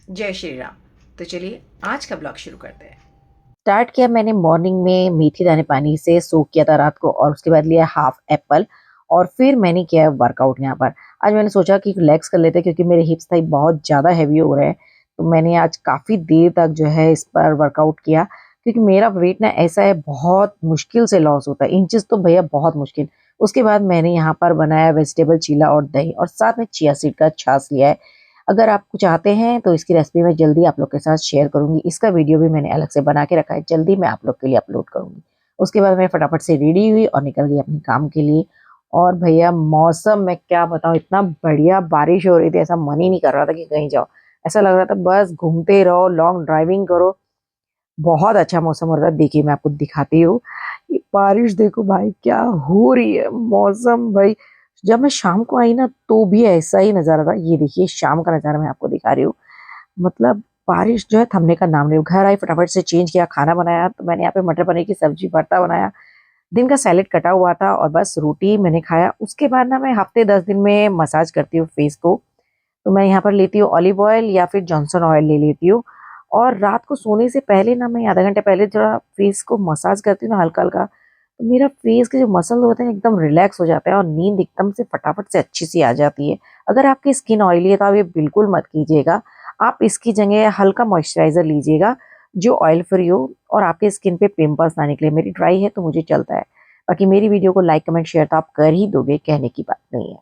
जय श्री राम। तो चलिए आज का ब्लॉग शुरू करते हैं। स्टार्ट किया मैंने मॉर्निंग में मेथी दाने पानी से सोक किया था रात को और उसके बाद लिया हाफ एप्पल और फिर मैंने किया वर्कआउट यहाँ पर। आज मैंने सोचा कि लेग्स कर लेते हैं क्योंकि मेरे हिप्स थाई बहुत ज़्यादा हैवी हो रहे हैं। तो मैंने आज काफ़ी देर तक जो है इस पर वर्कआउट किया क्योंकि मेरा वेट ना ऐसा है बहुत मुश्किल से लॉस होता है, इंचेस तो भैया बहुत मुश्किल। उसके बाद मैंने यहाँ पर बनाया वेजिटेबल चीला और दही और साथ में चिया सीड का छाछ लिया है। अगर आप चाहते हैं तो इसकी रेसिपी मैं जल्दी आप लोग के साथ शेयर करूंगी। इसका वीडियो भी मैंने अलग से बना के रखा है, जल्दी मैं आप लोग के लिए अपलोड करूंगी। उसके बाद मैं फटाफट से रेडी हुई और निकल गई अपने काम के लिए। और भैया मौसम मैं क्या बताऊं, इतना बढ़िया बारिश हो रही थी, ऐसा मन ही नहीं कर रहा था कि कहीं जाओ। ऐसा लग रहा था बस घूमते रहो, लॉन्ग ड्राइविंग करो। बहुत अच्छा मौसम हो रहा था। देखिए मैं आपको दिखाती हूँ, ये बारिश देखो भाई क्या हो रही है। मौसम भाई, जब मैं शाम को आई ना तो भी ऐसा ही नजारा था। ये देखिए शाम का नजारा मैं आपको दिखा रही हूँ। मतलब बारिश जो है थमने का नाम नहीं। घर आई फटाफट से चेंज किया, खाना बनाया। तो मैंने यहाँ पे मटर पनीर की सब्जी भरता बनाया, दिन का सैलेड कटा हुआ था और बस रोटी मैंने खाया। उसके बाद ना मैं हफ्ते 10 दिन में मसाज करती हूँ फेस को। तो मैं यहाँ पर लेती हूँ ऑलिव ऑयल या फिर जॉनसन ऑयल ले लेती हूँ। और रात को सोने से पहले ना मैं आधा घंटे पहले थोड़ा फेस को मसाज करती हूँ ना, हल्का हल्का। तो मेरा फेस के जो मसल होते हैं एकदम रिलैक्स हो जाता है और नींद एकदम से फटाफट से अच्छी सी आ जाती है। अगर आपकी स्किन ऑयली है तो आप ये बिल्कुल मत कीजिएगा। आप इसकी जगह हल्का मॉइस्चराइजर लीजिएगा जो ऑयल फ्री हो और आपके स्किन पे पिंपल्स ना निकले। मेरी ड्राई है तो मुझे चलता है। बाकी मेरी वीडियो को लाइक कमेंट शेयर तो आप कर ही दोगे, कहने की बात नहीं है।